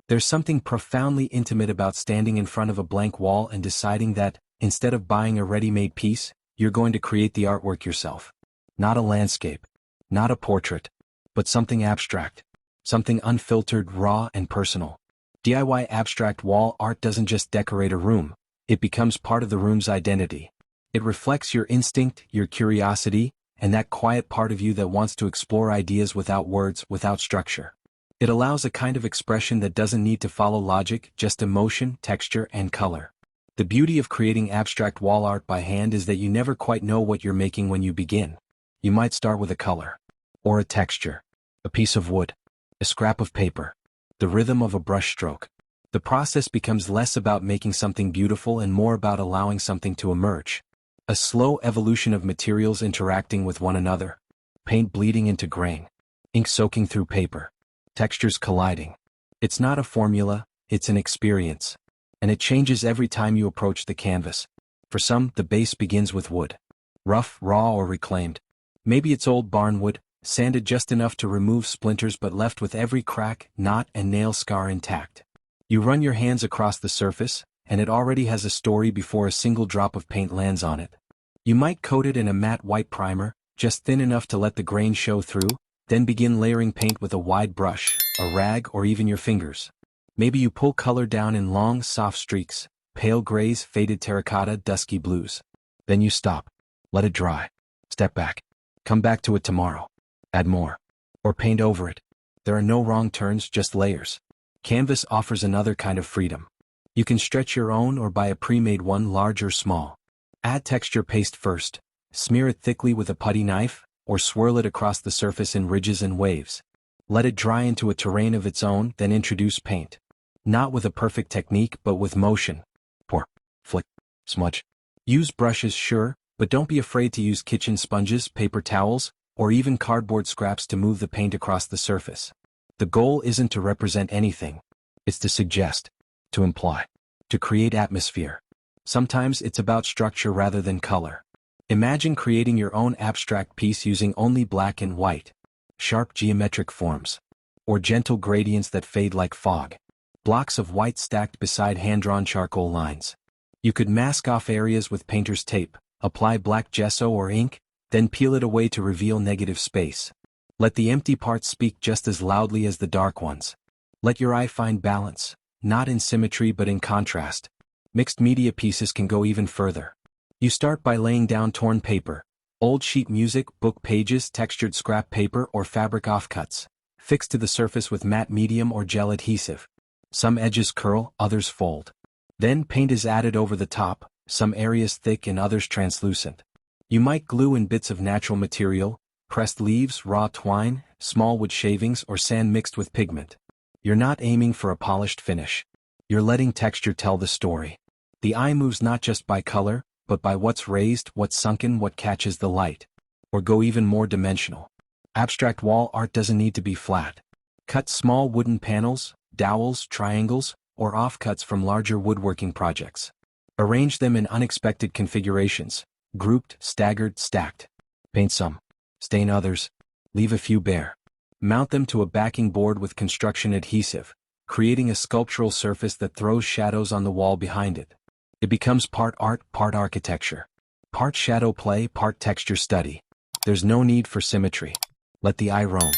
There's something profoundly intimate about standing in front of a blank wall and deciding that, instead of buying a ready-made piece, you're going to create the artwork yourself. Not a landscape, not a portrait, but something abstract, something unfiltered, raw, and personal. DIY abstract wall art doesn't just decorate a room, it becomes part of the room's identity. It reflects your instinct, your curiosity, and that quiet part of you that wants to explore ideas without words, without structure. It allows a kind of expression that doesn't need to follow logic, just emotion, texture, and color. The beauty of creating abstract wall art by hand is that you never quite know what you're making when you begin. You might start with a color, or a texture, a piece of wood, a scrap of paper, the rhythm of a brush stroke. The process becomes less about making something beautiful and more about allowing something to emerge. A slow evolution of materials interacting with one another, paint bleeding into grain, ink soaking through paper, textures colliding. It's not a formula, it's an experience. And it changes every time you approach the canvas. For some, the base begins with wood. Rough, raw, or reclaimed. Maybe it's old barn wood, sanded just enough to remove splinters but left with every crack, knot, and nail scar intact. You run your hands across the surface, and it already has a story before a single drop of paint lands on it. You might coat it in a matte white primer, just thin enough to let the grain show through, then begin layering paint with a wide brush, a rag, or even your fingers. Maybe you pull color down in long, soft streaks, pale grays, faded terracotta, dusky blues. Then you stop. Let it dry. Step back. Come back to it tomorrow. Add more. Or paint over it. There are no wrong turns, just layers. Canvas offers another kind of freedom. You can stretch your own or buy a pre-made one, large or small. Add texture paste first. Smear it thickly with a putty knife, or swirl it across the surface in ridges and waves. Let it dry into a terrain of its own, then introduce paint. Not with a perfect technique, but with motion. Pour, flick, smudge. Use brushes, sure, but don't be afraid to use kitchen sponges, paper towels, or even cardboard scraps to move the paint across the surface. The goal isn't to represent anything. It's to suggest, to imply, to create atmosphere. Sometimes it's about structure rather than color. Imagine creating your own abstract piece using only black and white, sharp geometric forms, or gentle gradients that fade like fog. Blocks of white stacked beside hand-drawn charcoal lines. You could mask off areas with painter's tape, apply black gesso or ink, then peel it away to reveal negative space. Let the empty parts speak just as loudly as the dark ones. Let your eye find balance, not in symmetry but in contrast. Mixed media pieces can go even further. You start by laying down torn paper, old sheet music, book pages, textured scrap paper, or fabric offcuts, fixed to the surface with matte medium or gel adhesive. Some edges curl, others fold. Then paint is added over the top, some areas thick and others translucent. You might glue in bits of natural material, pressed leaves, raw twine, small wood shavings, or sand mixed with pigment. You're not aiming for a polished finish. You're letting texture tell the story. The eye moves not just by color, but by what's raised, what's sunken, what catches the light. Or go even more dimensional. Abstract wall art doesn't need to be flat. Cut small wooden panels, dowels, triangles, or offcuts from larger woodworking projects. Arrange them in unexpected configurations, grouped, staggered, stacked. Paint some. Stain others. Leave a few bare. Mount them to a backing board with construction adhesive, creating a sculptural surface that throws shadows on the wall behind it. It becomes part art, part architecture. Part shadow play, part texture study. There's no need for symmetry. Let the eye roam.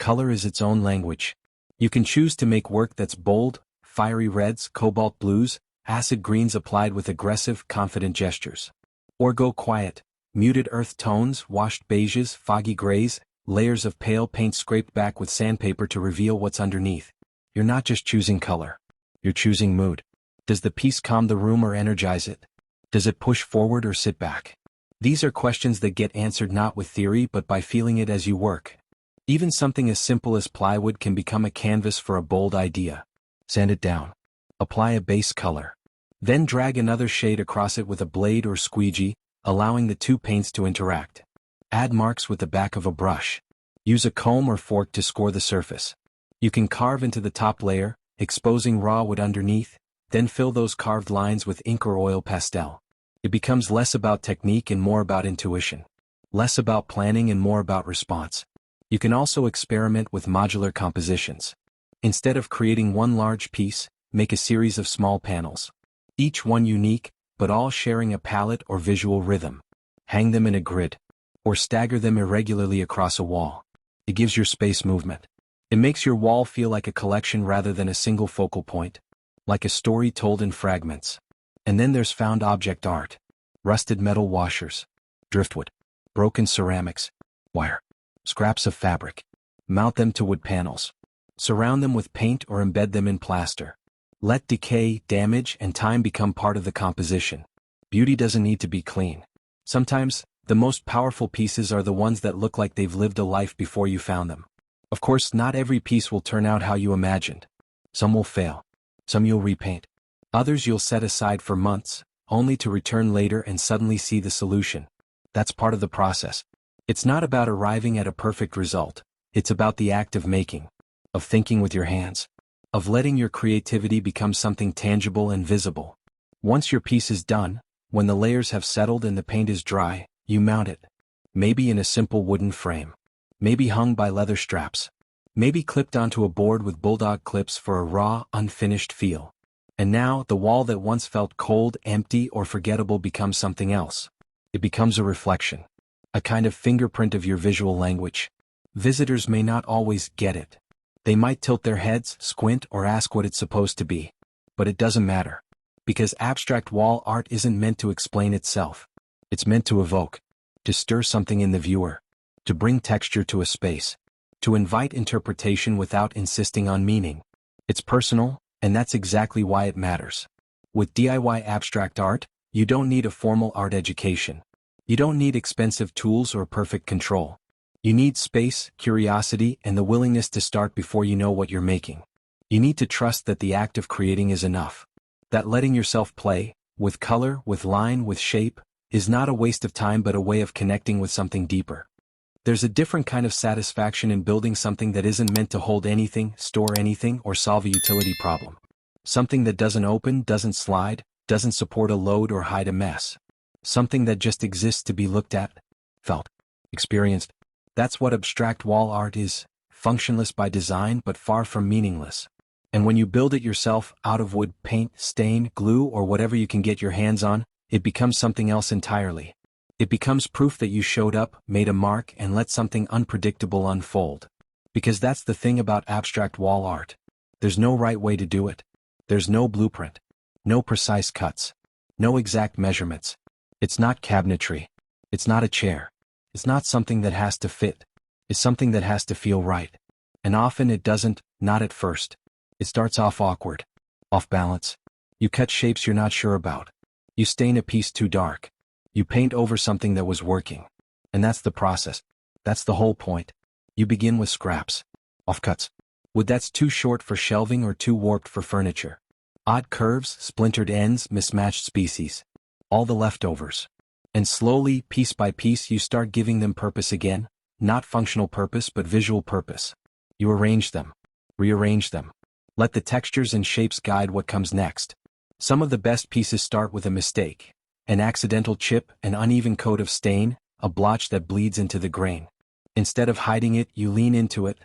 Color is its own language. You can choose to make work that's bold, fiery reds, cobalt blues, acid greens applied with aggressive, confident gestures. Or go quiet, muted earth tones, washed beiges, foggy grays, layers of pale paint scraped back with sandpaper to reveal what's underneath. You're not just choosing color. You're choosing mood. Does the piece calm the room or energize it? Does it push forward or sit back? These are questions that get answered not with theory but by feeling it as you work. Even something as simple as plywood can become a canvas for a bold idea. Sand it down. Apply a base color. Then drag another shade across it with a blade or squeegee, allowing the two paints to interact. Add marks with the back of a brush. Use a comb or fork to score the surface. You can carve into the top layer, exposing raw wood underneath, then fill those carved lines with ink or oil pastel. It becomes less about technique and more about intuition. Less about planning and more about response. You can also experiment with modular compositions. Instead of creating one large piece, make a series of small panels. Each one unique, but all sharing a palette or visual rhythm. Hang them in a grid, or stagger them irregularly across a wall. It gives your space movement. It makes your wall feel like a collection rather than a single focal point, like a story told in fragments. And then there's found object art. Rusted metal washers, driftwood, broken ceramics, wire, scraps of fabric. Mount them to wood panels. Surround them with paint or embed them in plaster. Let decay, damage, and time become part of the composition. Beauty doesn't need to be clean. Sometimes, the most powerful pieces are the ones that look like they've lived a life before you found them. Of course, not every piece will turn out how you imagined. Some will fail. Some you'll repaint. Others you'll set aside for months, only to return later and suddenly see the solution. That's part of the process. It's not about arriving at a perfect result. It's about the act of making, of thinking with your hands, of letting your creativity become something tangible and visible. Once your piece is done, when the layers have settled and the paint is dry, you mount it. Maybe in a simple wooden frame. Maybe hung by leather straps. Maybe clipped onto a board with bulldog clips for a raw, unfinished feel. And now, the wall that once felt cold, empty, or forgettable becomes something else. It becomes a reflection. A kind of fingerprint of your visual language. Visitors may not always get it. They might tilt their heads, squint, or ask what it's supposed to be. But it doesn't matter. Because abstract wall art isn't meant to explain itself. It's meant to evoke, to stir something in the viewer, to bring texture to a space, to invite interpretation without insisting on meaning. It's personal, and that's exactly why it matters. With DIY abstract art, you don't need a formal art education. You don't need expensive tools or perfect control. You need space, curiosity, and the willingness to start before you know what you're making. You need to trust that the act of creating is enough. That letting yourself play, with color, with line, with shape, is not a waste of time but a way of connecting with something deeper. There's a different kind of satisfaction in building something that isn't meant to hold anything, store anything, or solve a utility problem. Something that doesn't open, doesn't slide, doesn't support a load or hide a mess. Something that just exists to be looked at, felt, experienced. That's what abstract wall art is, functionless by design but far from meaningless. And when you build it yourself, out of wood, paint, stain, glue, or whatever you can get your hands on, it becomes something else entirely. It becomes proof that you showed up, made a mark, and let something unpredictable unfold. Because that's the thing about abstract wall art. There's no right way to do it. There's no blueprint. No precise cuts. No exact measurements. It's not cabinetry. It's not a chair. It's not something that has to fit. It's something that has to feel right. And often it doesn't, not at first. It starts off awkward. Off balance. You cut shapes you're not sure about. You stain a piece too dark. You paint over something that was working. And that's the process. That's the whole point. You begin with scraps. Offcuts. Wood that's too short for shelving or too warped for furniture. Odd curves, splintered ends, mismatched species. All the leftovers. And slowly, piece by piece, you start giving them purpose again. Not functional purpose but visual purpose. You arrange them. Rearrange them. Let the textures and shapes guide what comes next. Some of the best pieces start with a mistake. An accidental chip, an uneven coat of stain, a blotch that bleeds into the grain. Instead of hiding it, you lean into it.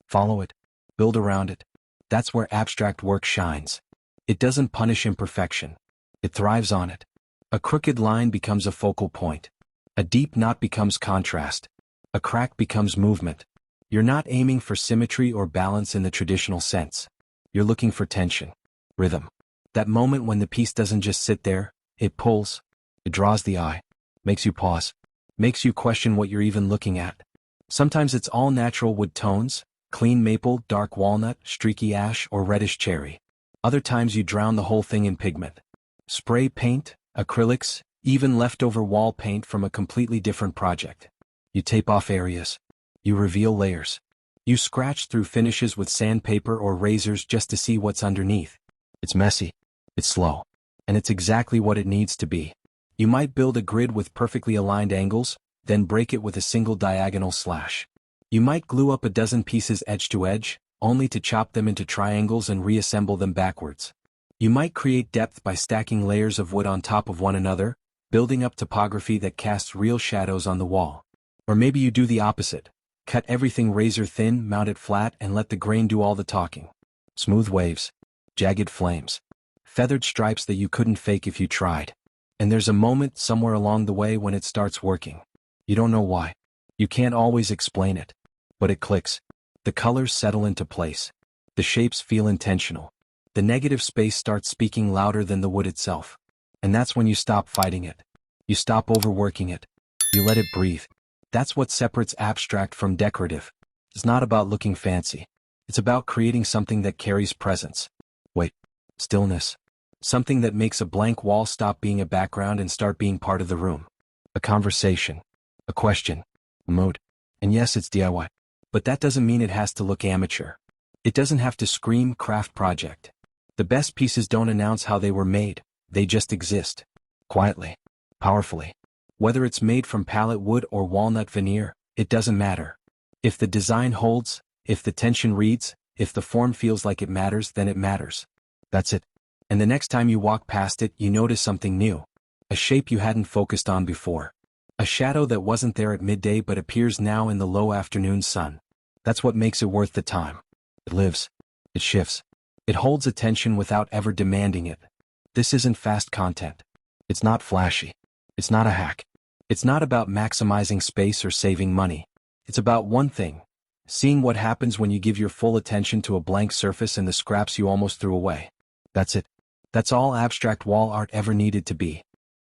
Follow it. Build around it. That's where abstract work shines. It doesn't punish imperfection. It thrives on it. A crooked line becomes a focal point. A deep knot becomes contrast. A crack becomes movement. You're not aiming for symmetry or balance in the traditional sense. You're looking for tension. Rhythm. That moment when the piece doesn't just sit there, it pulls. It draws the eye. Makes you pause. Makes you question what you're even looking at. Sometimes it's all natural wood tones, clean maple, dark walnut, streaky ash, or reddish cherry. Other times you drown the whole thing in pigment. Spray paint, acrylics, even leftover wall paint from a completely different project. You tape off areas. You reveal layers. You scratch through finishes with sandpaper or razors just to see what's underneath. It's messy. It's slow. And it's exactly what it needs to be. You might build a grid with perfectly aligned angles, then break it with a single diagonal slash. You might glue up a dozen pieces edge to edge, only to chop them into triangles and reassemble them backwards. You might create depth by stacking layers of wood on top of one another, building up topography that casts real shadows on the wall. Or maybe you do the opposite. Cut everything razor thin, mount it flat, and let the grain do all the talking. Smooth waves. Jagged flames. Feathered stripes that you couldn't fake if you tried. And there's a moment somewhere along the way when it starts working. You don't know why. You can't always explain it. But it clicks. The colors settle into place. The shapes feel intentional. The negative space starts speaking louder than the wood itself. And that's when you stop fighting it. You stop overworking it. You let it breathe. That's what separates abstract from decorative. It's not about looking fancy. It's about creating something that carries presence. Wait. Stillness. Something that makes a blank wall stop being a background and start being part of the room. A conversation. A question. A mood. And yes, it's DIY. But that doesn't mean it has to look amateur. It doesn't have to scream craft project. The best pieces don't announce how they were made. They just exist. Quietly. Powerfully. Whether it's made from pallet wood or walnut veneer, it doesn't matter. If the design holds, if the tension reads, if the form feels like it matters, then it matters. That's it. And the next time you walk past it, you notice something new. A shape you hadn't focused on before. A shadow that wasn't there at midday but appears now in the low afternoon sun. That's what makes it worth the time. It lives. It shifts. It holds attention without ever demanding it. This isn't fast content. It's not flashy. It's not a hack. It's not about maximizing space or saving money. It's about one thing. Seeing what happens when you give your full attention to a blank surface and the scraps you almost threw away. That's it. That's all abstract wall art ever needed to be.